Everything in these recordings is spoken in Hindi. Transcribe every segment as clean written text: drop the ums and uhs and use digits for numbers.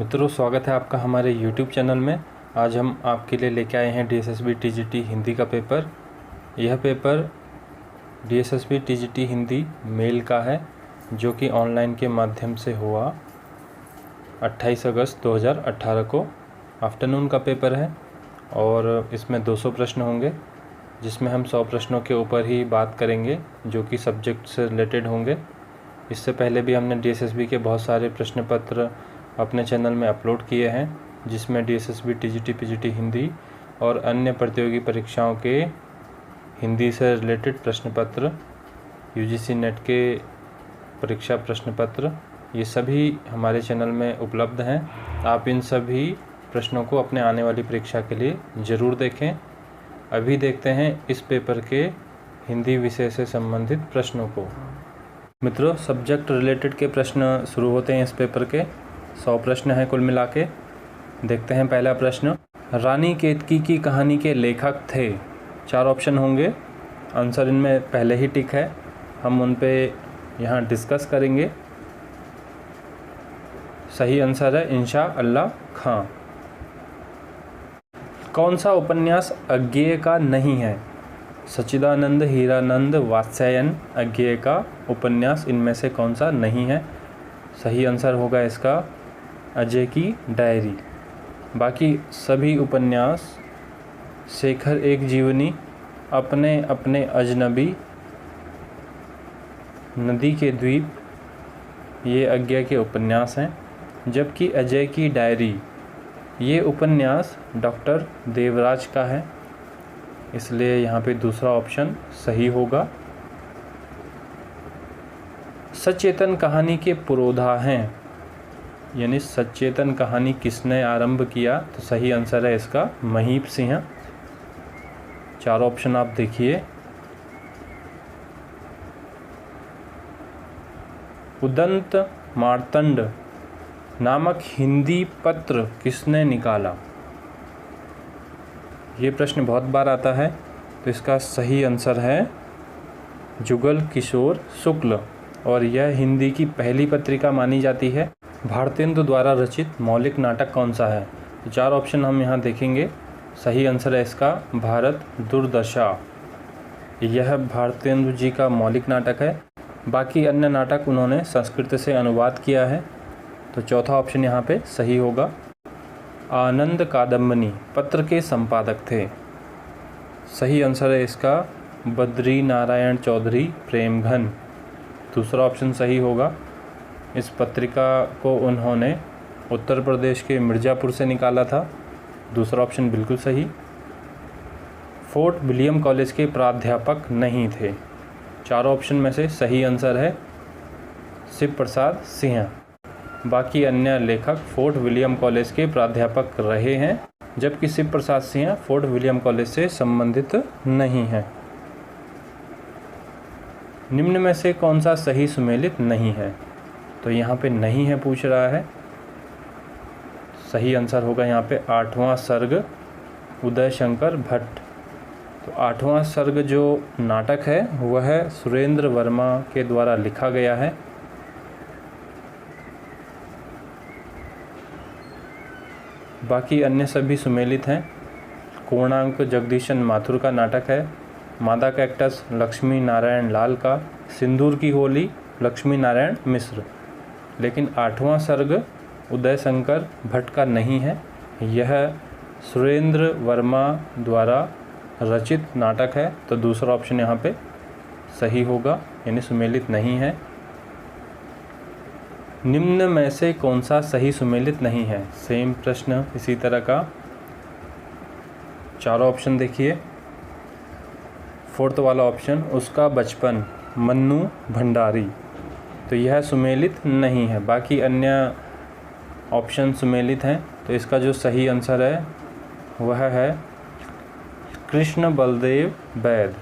मित्रों, स्वागत है आपका हमारे YouTube चैनल में। आज हम आपके लिए लेके आए हैं DSSB TGT हिंदी का पेपर। यह paper DSSB TGT Hindi male का है, जो कि ऑनलाइन के माध्यम से हुआ 28 अगस्त 2018 को। आफ्टरनून का पेपर है और इसमें 200 प्रश्न होंगे, जिसमें हम 100 प्रश्नों के ऊपर ही बात करेंगे, जो कि सब्जेक्ट से रिलेटेड होंगे। इससे पहले भी हमने DSSB के बहुत सारे प्रश्न पत्र अपने चैनल में अपलोड किए हैं, जिसमें DSSB TGT PGT हिंदी और अन्य प्रतियोगी परीक्षाओं के हिंदी से रिलेटेड प्रश्न पत्र, UGC नेट के परीक्षा प्रश्न पत्र, ये सभी हमारे चैनल में उपलब्ध हैं। आप इन सभी प्रश्नों को अपने आने वाली परीक्षा के लिए ज़रूर देखें। अभी देखते हैं इस पेपर के हिंदी विषय से संबंधित प्रश्नों को। मित्रों, सब्जेक्ट रिलेटेड के प्रश्न शुरू होते हैं। इस पेपर के 100 प्रश्न हैं कुल मिला के। देखते हैं पहला प्रश्न। रानी केतकी की कहानी के लेखक थे। 4 ऑप्शन होंगे, आंसर इनमें पहले ही टिक है, हम उन पे यहाँ डिस्कस करेंगे। सही आंसर है इंशाअल्लाह खां। कौन सा उपन्यास अज्ञेय का नहीं है? सच्चिदानंद, हीरानंद, वात्स्यायन, अज्ञेय का उपन्यास इनमें से कौन सा नहीं है? सही आंसर होगा इसका अजय की डायरी। बाकी सभी उपन्यास शेखर एक जीवनी, अपने अपने अजनबी, नदी के द्वीप, ये अज्ञेय के उपन्यास हैं। जबकि अजय की डायरी ये उपन्यास डॉक्टर देवराज का है, इसलिए यहाँ पे दूसरा ऑप्शन सही होगा। सचेतन कहानी के पुरोधा हैं, यानी सचेतन कहानी किसने आरंभ किया? तो सही आंसर है इसका महीप सिंह। 4 ऑप्शन आप देखिए। उदंत मार्तंड नामक हिंदी पत्र किसने निकाला? ये प्रश्न बहुत बार आता है, तो इसका सही आंसर है जुगल किशोर शुक्ल, और यह हिंदी की पहली पत्रिका मानी जाती है। भारतेंदु द्वारा रचित मौलिक नाटक कौन सा है? तो 4 ऑप्शन हम यहाँ देखेंगे। सही आंसर है इसका भारत दुर्दशा। यह भारतेंदु जी का मौलिक नाटक है। बाकी अन्य नाटक उन्होंने संस्कृत से अनुवाद किया है, तो चौथा ऑप्शन यहाँ पे सही होगा। आनंद कादम्बनी पत्र के संपादक थे। सही आंसर है इसका बद्री नारायण चौधरी प्रेमघन। दूसरा ऑप्शन सही होगा। इस पत्रिका को उन्होंने उत्तर प्रदेश के मिर्ज़ापुर से निकाला था। दूसरा ऑप्शन बिल्कुल सही। फोर्ट विलियम कॉलेज के प्राध्यापक नहीं थे। 4 ऑप्शन में से सही आंसर है शिव प्रसाद सिंह। बाकी अन्य लेखक फोर्ट विलियम कॉलेज के प्राध्यापक रहे हैं, जबकि Shiv Prasad Singh fort William college से संबंधित नहीं है। निम्न में से कौन सा सही सुमेलित नहीं है? तो यहाँ पे नहीं है पूछ रहा है। सही आंसर होगा यहाँ पे 8वां सर्ग उदय शंकर भट्ट। तो 8वां सर्ग जो नाटक है वह सुरेंद्र वर्मा के द्वारा लिखा गया है। बाकी अन्य सभी सुमेलित हैं। कोणांक जगदीशन माथुर का नाटक है। मादा कैक्टस लक्ष्मी नारायण लाल का। सिंदूर की होली लक्ष्मी नारायण मिश्र। लेकिन 8वां सर्ग उदय शंकर भट्ट का नहीं है। यह सुरेंद्र वर्मा द्वारा रचित नाटक है, तो दूसरा ऑप्शन यहाँ पे सही होगा, यानी सुमेलित नहीं है। निम्न में से कौन सा सही सुमेलित नहीं है? सेम प्रश्न इसी तरह का। 4 ऑप्शन देखिए। 4th वाला ऑप्शन उसका बचपन मन्नू भंडारी, तो यह सुमेलित नहीं है। बाकी अन्य ऑप्शन सुमेलित हैं, तो इसका जो सही आंसर है वह है कृष्ण बलदेव वैद।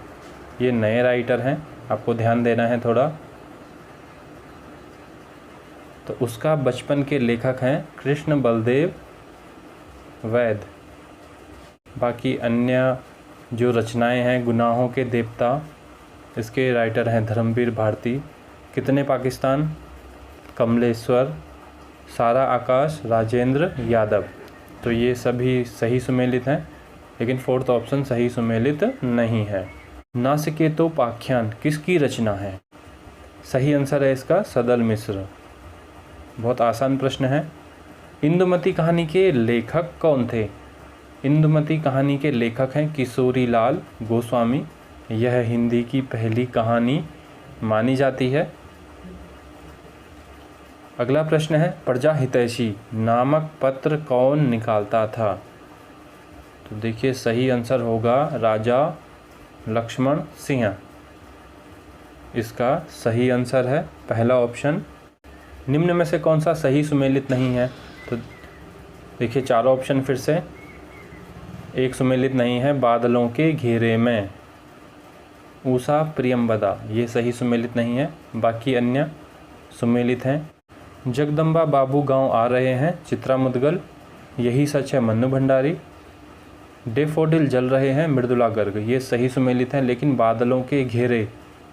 ये नए राइटर हैं, आपको ध्यान देना है थोड़ा। तो उसका बचपन के लेखक हैं कृष्ण बलदेव वैद। बाकी अन्य जो रचनाएं हैं, गुनाहों के देवता, इसके राइटर हैं धर्मवीर भारती। कितने पाकिस्तान, कमलेश्वर, सारा आकाश, राजेंद्र यादव। तो ये सभी सही सुमेलित हैं, लेकिन फोर्थ ऑप्शन सही सुमेलित नहीं है। नासिकेतोपाख्यान किसकी रचना है? सही आंसर है इसका सदल मिश्र। बहुत आसान प्रश्न है। इंदुमती कहानी के लेखक कौन थे? इंदुमती कहानी के लेखक हैं किशोरी लाल गोस्वामी। यह हिंदी की पहली कहानी मानी जाती है। अगला प्रश्न है, प्रजाहितैषी नामक पत्र कौन निकालता था? तो देखिए सही आंसर होगा राजा लक्ष्मण सिंह। इसका सही आंसर है पहला ऑप्शन। निम्न में से कौन सा सही सुमेलित नहीं है? तो देखिए चारों ऑप्शन फिर से। एक सुमेलित नहीं है, बादलों के घेरे में। उषा प्रियंवदा, ये सही सुमेलित नहीं है। बाकी अन्य सुमेलित हैं। जगदम्बा बाबू गांव आ रहे हैं, चित्रा मुदगल। यही सच है, मन्नू भंडारी। डेफोडिल जल रहे हैं, मृदुला गर्ग। ये सही सुमेलित हैं, लेकिन बादलों के घेरे,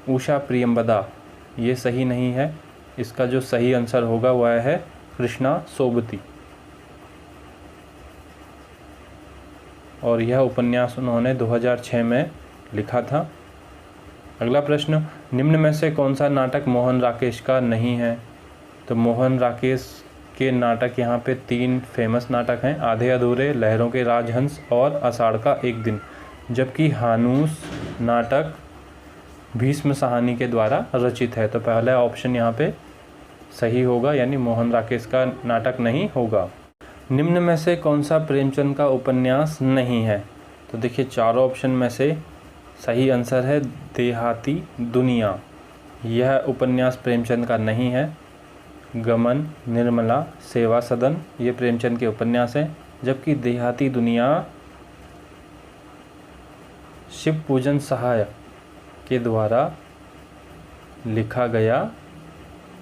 उषा प्रियंवदा, ये सही नहीं है। इसका जो सही आंसर होगा वह है कृष्णा सोबती। और यह उपन्यास उन्होंने 2006 में लिखा था। अगला प्रश्न, निम्न में से कौन सा नाटक मोहन राकेश का नहीं है? तो मोहन राकेश के नाटक यहाँ पे 3 फेमस नाटक हैं, आधे अधूरे, लहरों के राजहंस और आषाढ़ का एक दिन। जबकि हानूस नाटक भीष्म साहनी के द्वारा रचित है। तो पहला ऑप्शन यहाँ पे सही होगा, यानी मोहन राकेश का नाटक नहीं होगा। निम्न में से कौन सा प्रेमचंद का उपन्यास नहीं है? तो देखिए चारों ऑप्शन में से सही आंसर है देहाती दुनिया। यह उपन्यास प्रेमचंद का नहीं है। गमन, निर्मला, सेवा सदन, ये प्रेमचंद के उपन्यास हैं। जबकि देहाती दुनिया शिव पूजन सहाय के द्वारा लिखा गया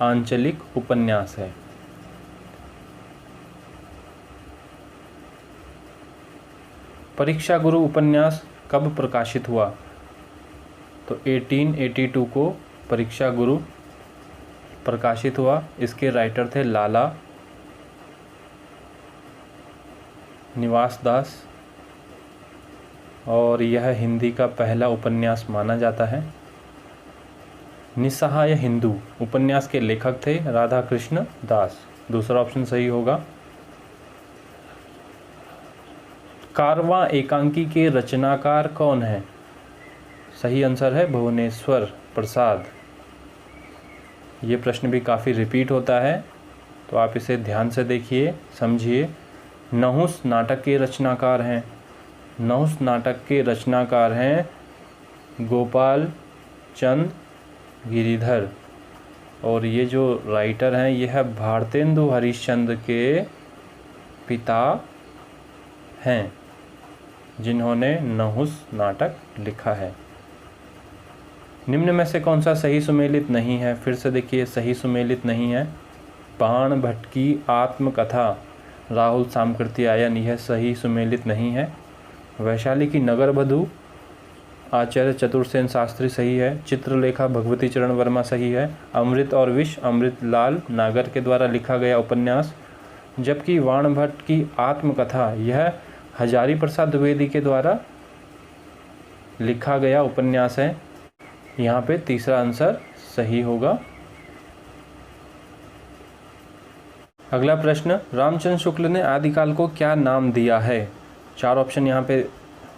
आंचलिक उपन्यास है। परीक्षा गुरु उपन्यास कब प्रकाशित हुआ? तो 1882 को परीक्षा गुरु प्रकाशित हुआ। इसके राइटर थे लाला निवास दास और यह हिंदी का पहला उपन्यास माना जाता है। निस्सहाय हिंदू उपन्यास के लेखक थे राधा कृष्ण दास। दूसरा ऑप्शन सही होगा। कारवां एकांकी के रचनाकार कौन है? सही आंसर है भुवनेश्वर प्रसाद। ये प्रश्न भी काफ़ी रिपीट होता है, तो आप इसे ध्यान से देखिए, समझिए। नहुस नाटक के रचनाकार हैं। नहुस नाटक के रचनाकार हैं गोपाल चंद गिरिधर। और ये जो राइटर हैं यह भारतेंदु हरिश्चंद्र के पिता हैं, जिन्होंने नहुस नाटक लिखा है। निम्न में से कौन सा सही सुमेलित नहीं है? फिर से देखिए सही सुमेलित नहीं है। बाण भट्ट की आत्मकथा राहुल सामकृत्यायन, यह सही सुमेलित नहीं है। वैशाली की नगर बधू आचार्य चतुर्सेन शास्त्री सही है। चित्रलेखा भगवती चरण वर्मा सही है। अमृत और विष अमृत लाल नागर के द्वारा लिखा गया उपन्यास। जबकि बाण भट्ट की आत्मकथा यह हजारी प्रसाद द्विवेदी के द्वारा लिखा गया उपन्यास है। यहाँ पे तीसरा आंसर सही होगा। अगला प्रश्न, रामचंद्र शुक्ल ने आदिकाल को क्या नाम दिया है? 4 ऑप्शन यहाँ पे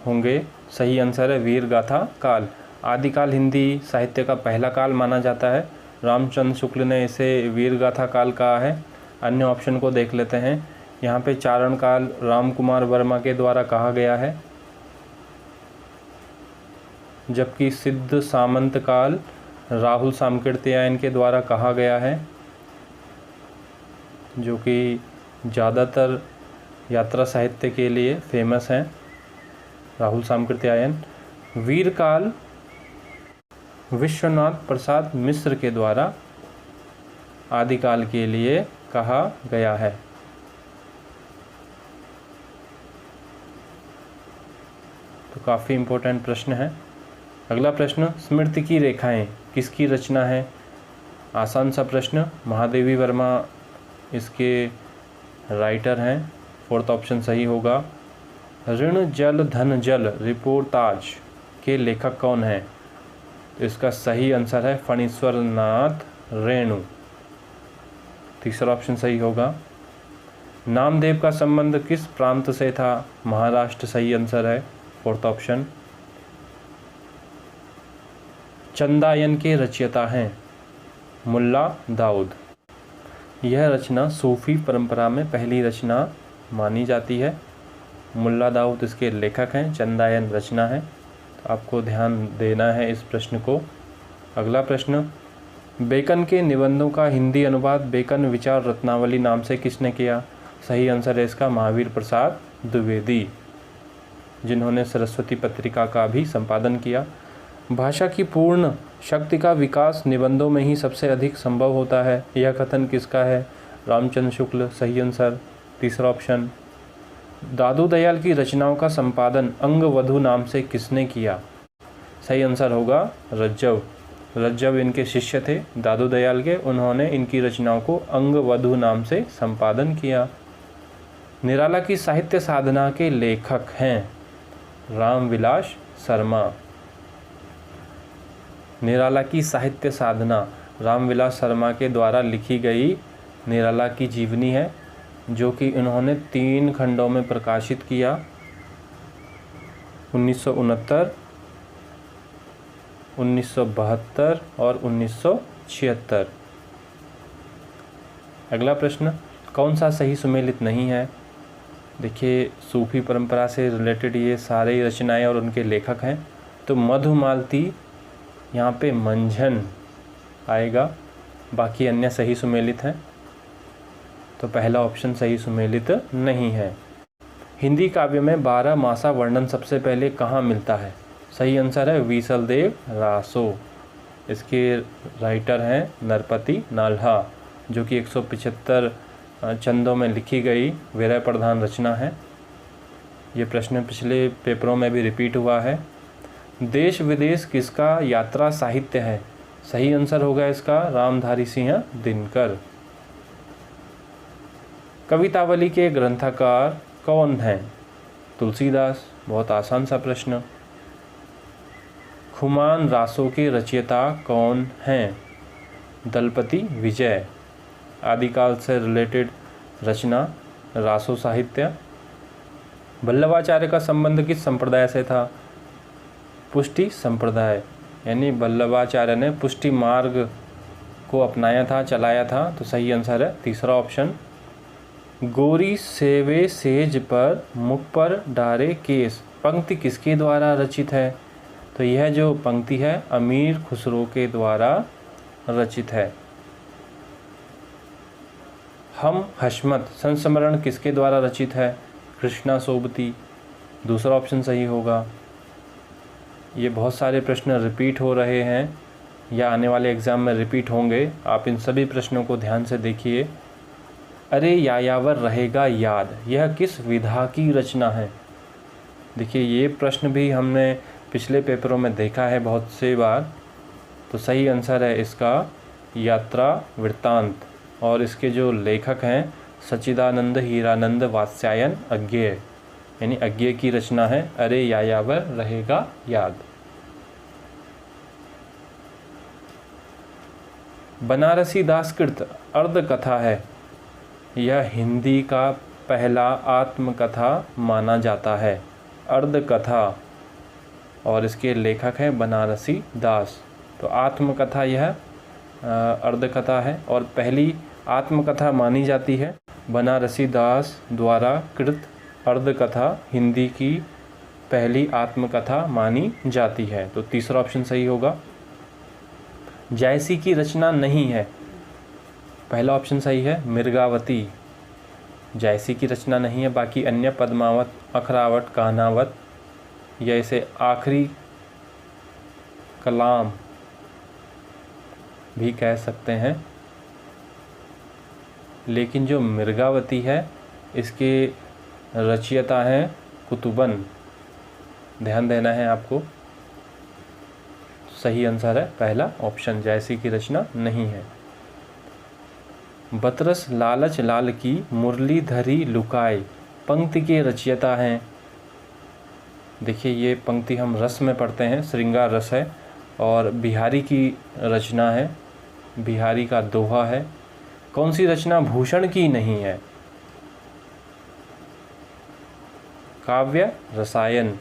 होंगे। सही आंसर है वीर गाथा काल। आदिकाल हिंदी साहित्य का पहला काल माना जाता है। रामचंद्र शुक्ल ने इसे वीर गाथा काल कहा है। अन्य ऑप्शन को देख लेते हैं। यहाँ पे चारण काल राम कुमार वर्मा के द्वारा कहा गया है। जबकि सिद्ध सामंत काल राहुल सामकृत्यायन के द्वारा कहा गया है, जो कि ज़्यादातर यात्रा साहित्य के लिए फेमस हैं, राहुल सामकृत्यायन। वीर काल विश्वनाथ प्रसाद मिश्र के द्वारा आदिकाल के लिए कहा गया है। तो काफ़ी इम्पोर्टेंट प्रश्न है। अगला प्रश्न, स्मृति की रेखाएं किसकी रचना है? आसान सा प्रश्न। महादेवी वर्मा इसके राइटर हैं। फोर्थ ऑप्शन सही होगा। ऋण जल धन जल रिपोर्टाज के लेखक कौन हैं? तो इसका सही आंसर है फणीश्वर नाथ रेणु। तीसरा ऑप्शन सही होगा। नामदेव का संबंध किस प्रांत से था? महाराष्ट्र सही आंसर है, फोर्थ ऑप्शन। चंदायन के रचयिता हैं मुल्ला दाऊद। यह रचना सूफी परंपरा में पहली रचना मानी जाती है। मुल्ला दाऊद इसके लेखक हैं, चंदायन रचना है। तो आपको ध्यान देना है इस प्रश्न को। अगला प्रश्न, बेकन के निबंधों का हिंदी अनुवाद बेकन विचार रत्नावली नाम से किसने किया? सही आंसर है इसका महावीर प्रसाद द्विवेदी, जिन्होंने सरस्वती पत्रिका का भी संपादन किया। भाषा की पूर्ण शक्ति का विकास निबंधों में ही सबसे अधिक संभव होता है, यह कथन किसका है? रामचंद्र शुक्ल, सही आंसर, तीसरा ऑप्शन। दादू दयाल की रचनाओं का संपादन अंगवधु नाम से किसने किया? सही आंसर होगा रज्जव। रज्जव इनके शिष्य थे दादू दयाल के, उन्होंने इनकी रचनाओं को अंगवधु नाम से संपादन किया। निराला की साहित्य साधना के लेखक हैं रामविलास शर्मा। निराला की साहित्य साधना रामविलास शर्मा के द्वारा लिखी गई निराला की जीवनी है, जो कि इन्होंने 3 खंडों में प्रकाशित किया, 1969, 1972 और 1976। अगला प्रश्न, कौन सा सही सुमेलित नहीं है? देखिए, सूफी परंपरा से रिलेटेड ये सारे रचनाएं और उनके लेखक हैं। तो मधुमालती यहाँ पे मंझन आएगा, बाकी अन्य सही सुमेलित हैं। तो पहला ऑप्शन सही सुमेलित नहीं है। हिंदी काव्य में 12 मासा वर्णन सबसे पहले कहाँ मिलता है? सही आंसर है वीसलदेव रासो। इसके राइटर हैं नरपति नाल्हा, जो कि 175 चंदों में लिखी गई विरह प्रधान रचना है। ये प्रश्न पिछले पेपरों में भी रिपीट हुआ है। देश विदेश किसका यात्रा साहित्य है? सही आंसर होगा इसका रामधारी सिंह दिनकर। कवितावली के ग्रंथकार कौन हैं? तुलसीदास। बहुत आसान सा प्रश्न। खुमान रासों के रचयिता कौन हैं? दलपति विजय। आदिकाल से रिलेटेड रचना रासो साहित्य। वल्लभाचार्य का संबंध किस संप्रदाय से था? पुष्टि संप्रदाय, यानी वल्लभाचार्य ने पुष्टि मार्ग को अपनाया था, चलाया था। तो सही आंसर है तीसरा ऑप्शन। गोरी सेवे सेज पर मुख पर डारे केस पंक्ति किसके द्वारा रचित है? तो यह जो पंक्ति है अमीर खुसरो के द्वारा रचित है। हम हशमत संस्मरण किसके द्वारा रचित है? कृष्णा सोबती। दूसरा ऑप्शन सही होगा। ये बहुत सारे प्रश्न रिपीट हो रहे हैं या आने वाले एग्ज़ाम में रिपीट होंगे, आप इन सभी प्रश्नों को ध्यान से देखिए। अरे यायावर रहेगा याद, यह किस विधा की रचना है? देखिए, ये प्रश्न भी हमने पिछले पेपरों में देखा है बहुत से बार। तो सही आंसर है इसका यात्रा वृत्तांत, और इसके जो लेखक हैं सच्चिदानंद हीरानंद वात्स्यायन अज्ञेय, यानी अज्ञेय की रचना है अरे यायावर रहेगा याद। बनारसी दासकृत अर्ध कथा है। यह हिंदी का पहला आत्मकथा माना जाता है, अर्ध कथा, और इसके लेखक हैं बनारसी दास। तो आत्मकथा यह अर्ध कथा है और पहली आत्मकथा मानी जाती है। बनारसी दास द्वारा कृत अर्ध कथा हिंदी की पहली आत्मकथा मानी जाती है। तो तीसरा ऑप्शन सही होगा। जायसी की रचना नहीं है। पहला ऑप्शन सही है मिर्गावती। जायसी की रचना नहीं है, बाकी अन्य पद्मावत, अखरावत, कहनावत या इसे आखिरी कलाम भी कह सकते हैं। लेकिन जो मिर्गावती है इसके रचयिता हैं कुतुबन, ध्यान देना है आपको। सही आंसर है पहला ऑप्शन, जायसी की रचना नहीं है। बतरस लालच लाल की मुरली धरी लुकाए पंक्ति के रचयिता हैं। देखिए ये पंक्ति हम रस में पढ़ते हैं, श्रृंगार रस है और बिहारी की रचना है, बिहारी का दोहा है। कौन सी रचना भूषण की नहीं है? काव्य रसायन,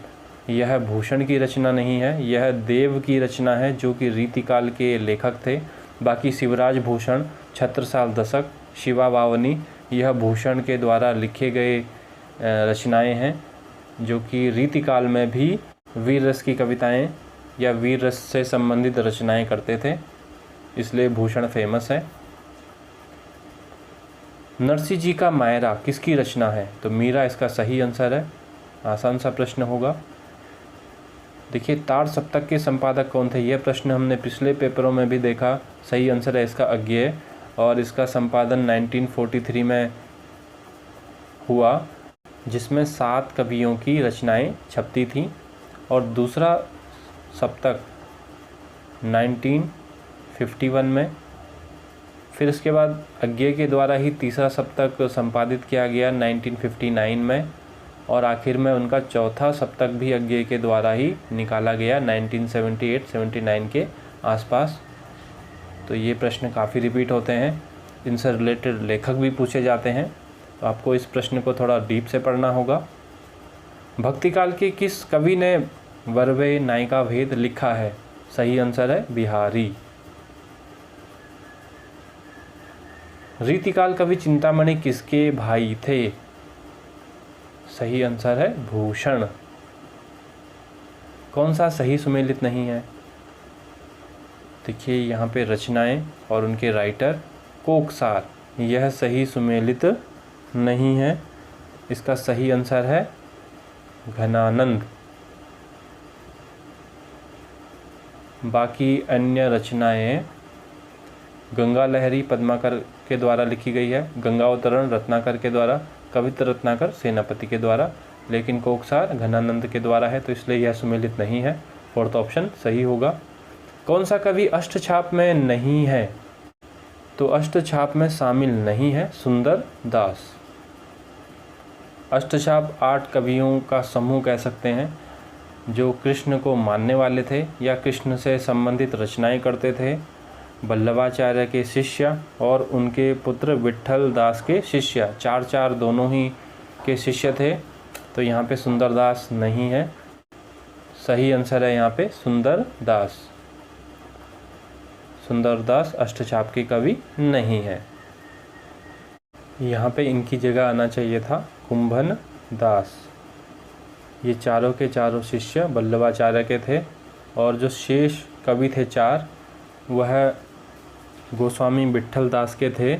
यह भूषण की रचना नहीं है, यह देव की रचना है जो कि रीतिकाल के लेखक थे। बाकी शिवराज भूषण, छत्रसाल दशक, शिवा बावनी, यह भूषण के द्वारा लिखे गए रचनाएं हैं जो कि रीतिकाल में भी वीर रस की कविताएं या वीर रस से संबंधित रचनाएं करते थे, इसलिए भूषण फेमस है। नरसिंह जी का मायरा किसकी रचना है? तो मीरा इसका सही आंसर है। आसान सा प्रश्न होगा। देखिए ताड़ सप्तक के संपादक कौन थे? यह प्रश्न हमने पिछले पेपरों में भी देखा। सही आंसर है इसका अज्ञेय, और इसका संपादन 1943 में हुआ, जिसमें 7 कवियों की रचनाएं छपती थीं, और दूसरा सप्तक 1951 में। फिर इसके बाद अज्ञेय के द्वारा ही तीसरा सप्तक संपादित किया गया 1959 में, और आखिर में उनका चौथा सप्तक भी अज्ञेय के द्वारा ही निकाला गया 1978-79 के आसपास। तो ये प्रश्न काफ़ी रिपीट होते हैं, इनसे रिलेटेड लेखक भी पूछे जाते हैं, तो आपको इस प्रश्न को थोड़ा डीप से पढ़ना होगा। भक्तिकाल के किस कवि ने वर्वे नायिका भेद लिखा है? सही आंसर है बिहारी। रीतिकाल कवि चिंतामणि किसके भाई थे? सही आंसर है भूषण। कौन सा सही सुमेलित नहीं है? देखिए यहाँ पे रचनाएं और उनके राइटर। कोकसार, यह सही सुमेलित नहीं है, इसका सही आंसर है घनानंद। बाकी अन्य रचनाएं गंगा लहरी पद्माकर के द्वारा लिखी गई है, गंगावतरण रत्नाकर के द्वारा, कवित्र रत्नाकर सेनापति के द्वारा, लेकिन कोकसार घनानंद के द्वारा है, तो इसलिए यह सुमेलित नहीं है। फोर्थ ऑप्शन सही होगा। कौन सा कवि अष्टछाप में नहीं है? तो अष्टछाप में शामिल नहीं है सुंदर दास। अष्टछाप 8 कवियों का समूह कह सकते हैं जो कृष्ण को मानने वाले थे या कृष्ण से संबंधित रचनाएं करते थे। वल्लभाचार्य के शिष्य और उनके पुत्र विट्ठल दास के शिष्य, 4 दोनों ही के शिष्य थे, तो यहाँ पे सुंदर दास नहीं है। सही आंसर है यहाँ पे सुंदर दास। सुंदर दास अष्टछाप के कवि नहीं है। यहाँ पे इनकी जगह आना चाहिए था कुंभन दास। ये चारों के चारों शिष्य वल्लभाचार्य के थे, और जो शेष कवि थे 4, वह गोस्वामी विट्ठल दास के थे,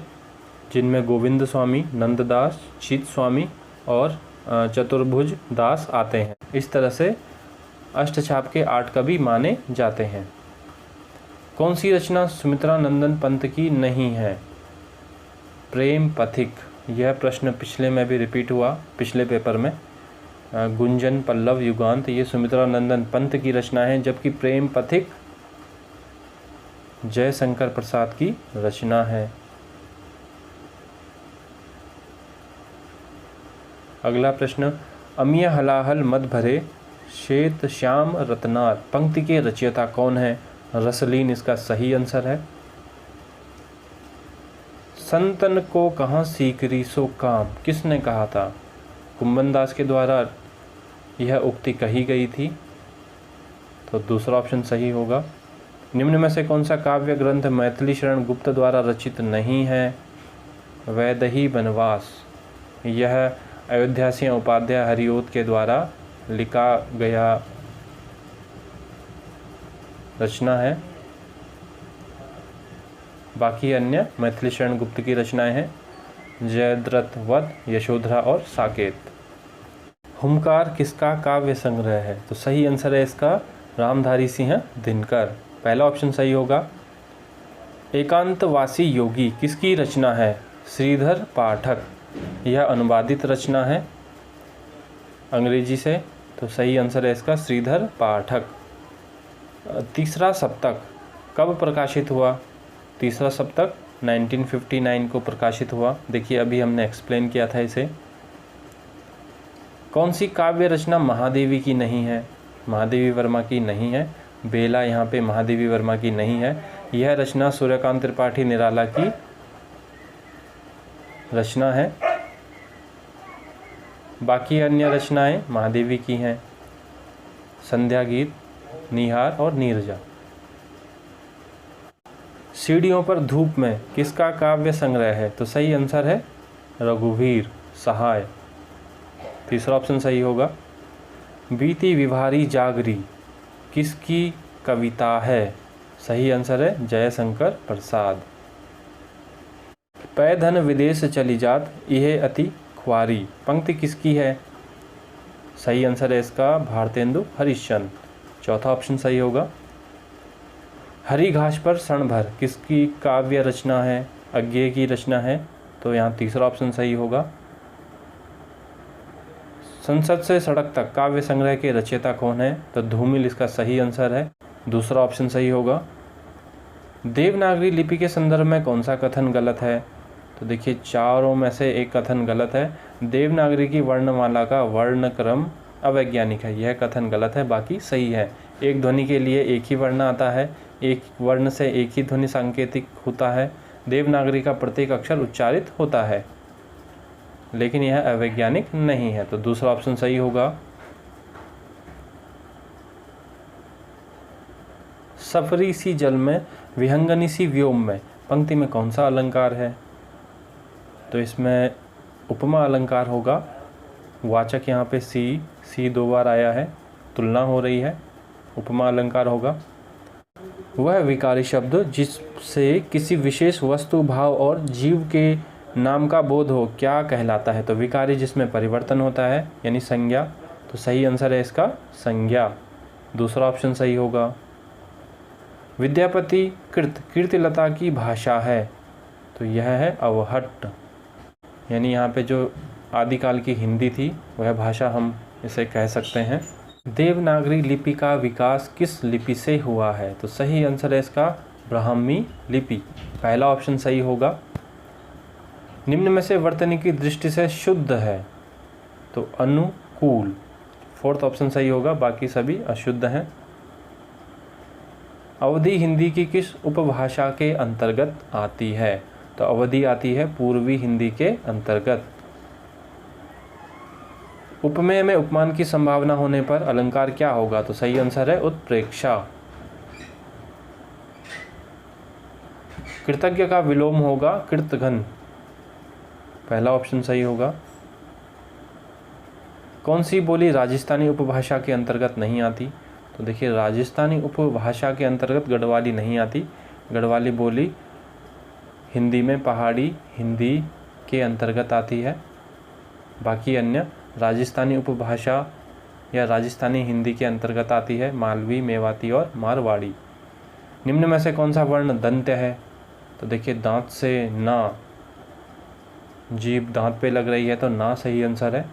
जिनमें गोविंद स्वामी, नंददास, चित स्वामी और चतुर्भुज दास आते हैं। इस तरह से अष्टछाप के 8 कवि माने जाते हैं। कौन सी रचना सुमित्रा नंदन पंत की नहीं है? प्रेम पथिक, यह प्रश्न पिछले में भी रिपीट हुआ, पिछले पेपर में। गुंजन, पल्लव, युगांत, ये सुमित्रा नंदन पंत की रचना है, जबकि प्रेम पथिक जयशंकर प्रसाद की रचना है। अगला प्रश्न, अमिय हलाहल मद भरे श्वेत श्याम रत्नार पंक्ति के रचयिता कौन है? रसलीन इसका सही आंसर है। संतन को कहाँ सीकरी सो काम, किसने कहा था? कुंभन दास के द्वारा यह उक्ति कही गई थी, तो दूसरा ऑप्शन सही होगा। निम्न में से कौन सा काव्य ग्रंथ मैथिली शरण गुप्त द्वारा रचित नहीं है? वैदेही वनवास, यह अयोध्या सिंह उपाध्याय हरिओत के द्वारा लिखा गया रचना है। बाकी अन्य मैथिली शरण गुप्त की रचनाएं हैं, जयद्रथ वध, यशोधरा और साकेत। हुंकार किसका काव्य संग्रह है? तो सही आंसर है इसका रामधारी सिंह दिनकर, पहला ऑप्शन सही होगा। एकांतवासी योगी किसकी रचना है? श्रीधर पाठक, यह अनुवादित रचना है अंग्रेजी से, तो सही आंसर है इसका श्रीधर पाठक। तीसरा सप्तक कब प्रकाशित हुआ? तीसरा सप्तक 1959 को प्रकाशित हुआ। देखिए अभी हमने एक्सप्लेन किया था इसे। कौन सी काव्य रचना महादेवी की नहीं है? महादेवी वर्मा की नहीं है। बेला यहाँ पे महादेवी वर्मा की नहीं है। यह रचना सूर्यकांत त्रिपाठी निराला की रचना है। बाकी अन्य रचनाएं महादेवी की हैं। संध्या गीत, निहार और नीरजा। सीढ़ियों पर धूप में किसका काव्य संग्रह है? तो सही आंसर है रघुवीर सहाय। तीसरा ऑप्शन सही होगा। बीती विभारी जागरी किसकी कविता है? सही आंसर है जयशंकर प्रसाद। पै धन विदेश चली जात यह अति ख्वारी पंक्ति किसकी है? सही आंसर है इसका भारतेंदु हरिश्चंद्र। चौथा ऑप्शन सही होगा। हरी घास पर क्षण भर किसकी काव्य रचना है? अज्ञेय की रचना है। तो यहाँ तीसरा ऑप्शन सही होगा। संसद से सड़क तक काव्य संग्रह के रचयिता कौन है? तो धूमिल इसका सही आंसर है। दूसरा ऑप्शन सही होगा। देवनागरी लिपि के संदर्भ में कौन सा कथन गलत है? तो देखिए चारों में से एक कथन गलत है। देवनागरी की वर्णमाला का वर्णक्रम अवैज्ञानिक है, यह कथन गलत है। बाकी सही है। एक ध्वनि के लिए एक ही वर्ण आता है, एक वर्ण से एक ही ध्वनि सांकेतिक होता है। देवनागरी का प्रत्येक अक्षर उच्चारित होता है, लेकिन यह अवैज्ञानिक नहीं है। तो दूसरा ऑप्शन सही होगा। सफरी सी जल में विहंगनी सी व्योम में पंक्ति में कौन सा अलंकार है? तो इसमें उपमा अलंकार होगा। वाचक यहाँ पे सी 2 बार आया है, तुलना हो रही है, उपमा अलंकार होगा। वह विकारी शब्द जिससे किसी विशेष वस्तु, भाव और जीव के नाम का बोध हो क्या कहलाता है? तो विकारी जिसमें परिवर्तन होता है यानी संज्ञा। तो सही आंसर है इसका संज्ञा। दूसरा ऑप्शन सही होगा। विद्यापति कृत कीर्तिलता की भाषा है, तो यह है अवहट्ट, यानी यहाँ पे जो आदिकाल की हिंदी थी वह भाषा हम इसे कह सकते हैं। देवनागरी लिपि का विकास किस लिपि से हुआ है? तो सही आंसर है इसका ब्राह्मी लिपि। पहला ऑप्शन सही होगा। निम्न में से वर्तनी की दृष्टि से शुद्ध है? तो अनुकूल। फोर्थ ऑप्शन सही होगा, बाकी सभी अशुद्ध हैं। अवधी हिंदी की किस उपभाषा के अंतर्गत आती है? तो अवधी आती है पूर्वी हिंदी के अंतर्गत। उपमेय में उपमान की संभावना होने पर अलंकार क्या होगा? तो सही आंसर है उत्प्रेक्षा। कृतज्ञ का विलोम होगा कृतघ्न। पहला ऑप्शन सही होगा। कौन सी बोली राजस्थानी उपभाषा के अंतर्गत नहीं आती? तो देखिए राजस्थानी उपभाषा के अंतर्गत गढ़वाली नहीं आती। गढ़वाली बोली हिंदी में पहाड़ी हिंदी के अंतर्गत आती है। बाकी अन्य राजस्थानी उपभाषा या राजस्थानी हिंदी के अंतर्गत आती है, मालवी, मेवाती और मारवाड़ी। निम्न में से कौन सा वर्ण दंत्य है? तो देखिए दांत से ना, जीभ दांत पे लग रही है तो ना सही आंसर है।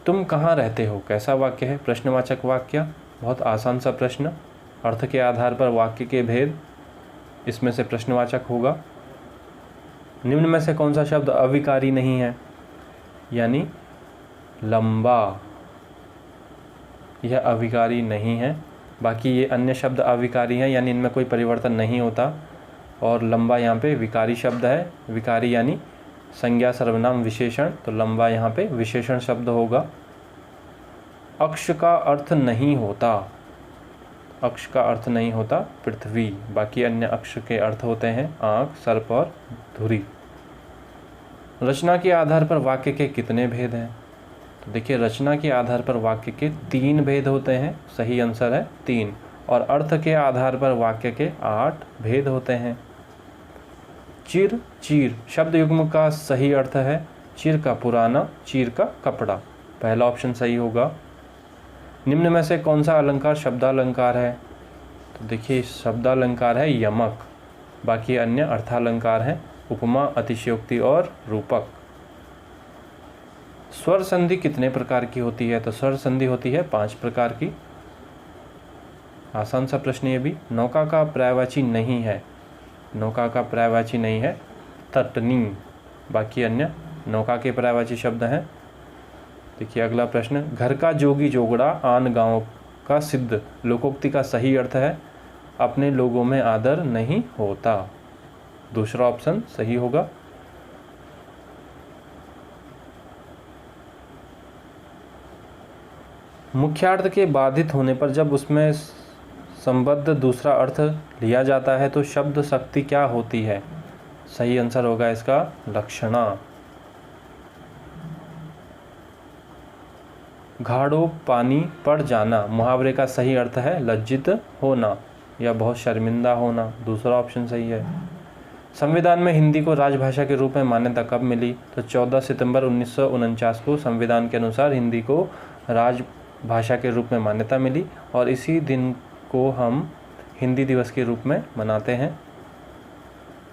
तुम कहाँ रहते हो कैसा वाक्य है? प्रश्नवाचक वाक्य। बहुत आसान सा प्रश्न। अर्थ के आधार पर वाक्य के भेद, इसमें से प्रश्नवाचक होगा। निम्न में से कौन सा शब्द अविकारी नहीं है? यानी लंबा, यह अविकारी नहीं है। बाकी ये अन्य शब्द अविकारी हैं, यानी इनमें कोई परिवर्तन नहीं होता। और लंबा यहाँ पे विकारी शब्द है। विकारी यानी संज्ञा, सर्वनाम, विशेषण। तो लंबा यहाँ पे विशेषण शब्द होगा। अक्ष का अर्थ नहीं होता। अक्ष का अर्थ नहीं होता पृथ्वी। बाकी अन्य अक्ष के अर्थ होते हैं आँख, सर्प और धुरी। रचना के आधार पर वाक्य के कितने भेद हैं? तो देखिए रचना के आधार पर वाक्य के 3 भेद होते हैं। सही आंसर है 3। और अर्थ के आधार पर वाक्य के 8 भेद होते हैं। चिर चीर शब्द युग्म का सही अर्थ है चिर का पुराना, चीर का कपड़ा। पहला ऑप्शन सही होगा। निम्न में से कौन सा अलंकार शब्दालंकार है? तो देखिए शब्दालंकार है यमक। बाकी अन्य अर्थालंकार हैं उपमा, अतिशयोक्ति और रूपक। स्वर संधि कितने प्रकार की होती है? तो स्वर संधि होती है 5 प्रकार की। आसान सा प्रश्न ये भी। नौका का पर्यायवाची नहीं है। नौका का पर्यायवाची नहीं है तटनी, बाकी अन्य नौका के पर्यायवाची शब्द हैं। देखिए अगला प्रश्न, घर का जोगी जोगड़ा आन गाँव का सिद्ध लोकोक्ति का सही अर्थ है अपने लोगों में आदर नहीं होता। दूसरा ऑप्शन सही होगा। मुख्यार्थ के बाधित होने पर जब उसमें संबद्ध दूसरा अर्थ लिया जाता है तो शब्द शक्ति क्या होती है? सही आंसर होगा इसका लक्षणा। घाड़ो पानी पड़ जाना मुहावरे का सही अर्थ है लज्जित होना या बहुत शर्मिंदा होना। दूसरा ऑप्शन सही है। संविधान में हिंदी को राजभाषा के रूप में मान्यता कब मिली? तो 14 सितंबर 1949 को संविधान के अनुसार हिंदी को राजभाषा के रूप में मान्यता मिली और इसी दिन को हम हिंदी दिवस के रूप में मनाते हैं।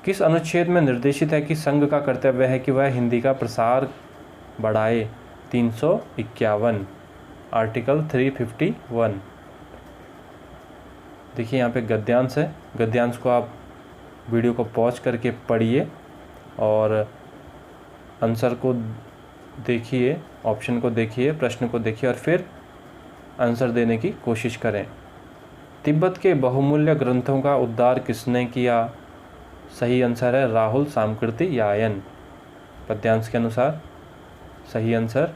किस अनुच्छेद में निर्देशित है कि संघ का कर्तव्य है कि वह हिंदी का प्रसार बढ़ाए? 351 आर्टिकल 351। देखिए यहाँ पे गद्यांश है, गद्यांश को आप वीडियो को पॉज करके पढ़िए और आंसर को देखिए, ऑप्शन को देखिए, प्रश्न को देखिए और फिर आंसर देने की कोशिश करें। तिब्बत के बहुमूल्य ग्रंथों का उद्धार किसने किया? सही आंसर है राहुल सामकृति यायन। पद्यांश के अनुसार सही आंसर।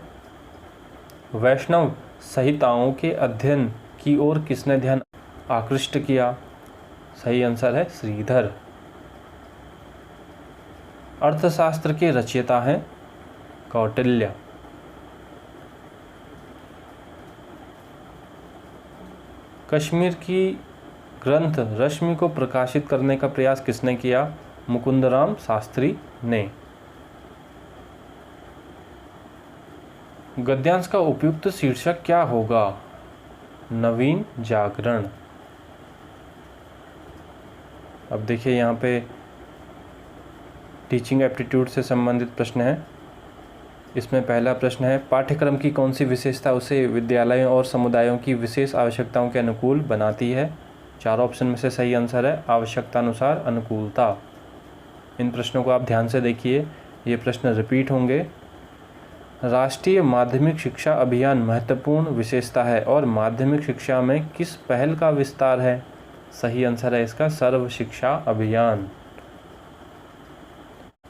वैष्णव संहिताओं के अध्ययन की ओर किसने ध्यान आकृष्ट किया? सही आंसर है श्रीधर। अर्थशास्त्र के रचयिता हैं कौटिल्य। कश्मीर की ग्रंथ रश्मि को प्रकाशित करने का प्रयास किसने किया? मुकुंदराम शास्त्री ने। गद्यांश का उपयुक्त शीर्षक क्या होगा? नवीन जागरण। अब देखिए यहाँ पे टीचिंग एप्टीट्यूड से संबंधित प्रश्न है। इसमें पहला प्रश्न है, पाठ्यक्रम की कौन सी विशेषता उसे विद्यालयों और समुदायों की विशेष आवश्यकताओं के अनुकूल बनाती है? 4 ऑप्शन में से सही आंसर है आवश्यकतानुसार अनुकूलता। इन प्रश्नों को आप ध्यान से देखिए, ये प्रश्न रिपीट होंगे। राष्ट्रीय माध्यमिक शिक्षा अभियान महत्वपूर्ण विशेषता है और माध्यमिक शिक्षा में किस पहल का विस्तार है? सही आंसर है इसका सर्व शिक्षा अभियान।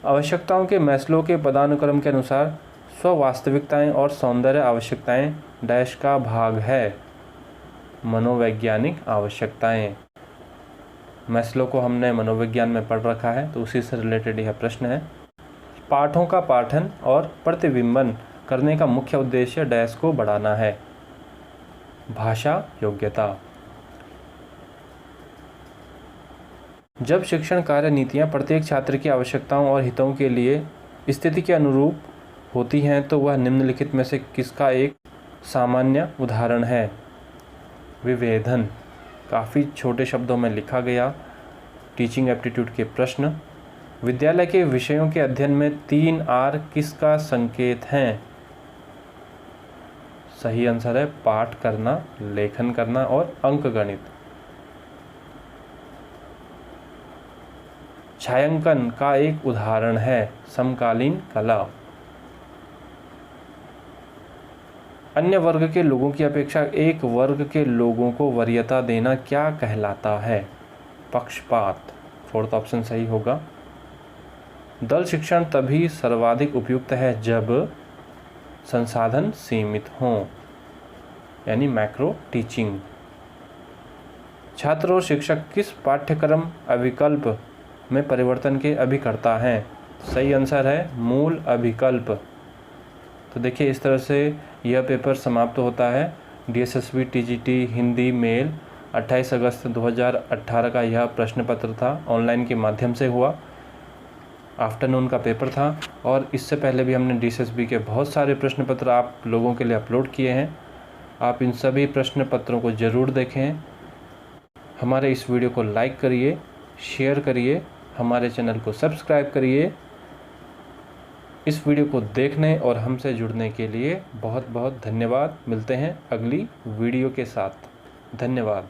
आवश्यकताओं के मैस्लो के पदानुक्रम के अनुसार स्ववास्तविकताएं और सौंदर्य आवश्यकताएं डैश का भाग है? मनोवैज्ञानिक आवश्यकताएं। मैस्लो को हमने मनोविज्ञान में पढ़ रखा है तो उसी से रिलेटेड यह प्रश्न है। पाठों का पाठन और प्रतिबिंबन करने का मुख्य उद्देश्य डैश को बढ़ाना है? भाषा योग्यता। जब शिक्षण कार्य नीतियाँ प्रत्येक छात्र की आवश्यकताओं और हितों के लिए स्थिति के अनुरूप होती हैं तो वह निम्नलिखित में से किसका एक सामान्य उदाहरण है? विभेदन। काफ़ी छोटे शब्दों में लिखा गया टीचिंग एप्टीट्यूड के प्रश्न। विद्यालय के विषयों के अध्ययन में 3 R किसका संकेत हैं? सही आंसर है पाठ करना, लेखन करना और अंकगणित। छायांकन का एक उदाहरण है समकालीन कला। अन्य वर्ग के लोगों की अपेक्षा एक वर्ग के लोगों को वरीयता देना क्या कहलाता है? पक्षपात। 4th ऑप्शन सही होगा। दल शिक्षण तभी सर्वाधिक उपयुक्त है जब संसाधन सीमित हों, यानी मैक्रो टीचिंग। छात्र और शिक्षक किस पाठ्यक्रम अभिकल्प में परिवर्तन के अभिकर्ता हैं? सही आंसर है मूल अभिकल्प। तो देखिए इस तरह से यह पेपर समाप्त होता है। DSSB TGT हिंदी मेल 28 अगस्त 2018 का यह प्रश्न पत्र था, ऑनलाइन के माध्यम से हुआ। आफ्टरनून का पेपर था और इससे पहले भी हमने DSSB के बहुत सारे प्रश्न पत्र आप लोगों के लिए अपलोड किए हैं। आप इन सभी प्रश्न पत्रों को ज़रूर देखें। हमारे इस वीडियो को लाइक करिए, शेयर करिए, हमारे चैनल को सब्सक्राइब करिए। इस वीडियो को देखने और हमसे जुड़ने के लिए बहुत बहुत धन्यवाद। मिलते हैं अगली वीडियो के साथ। धन्यवाद।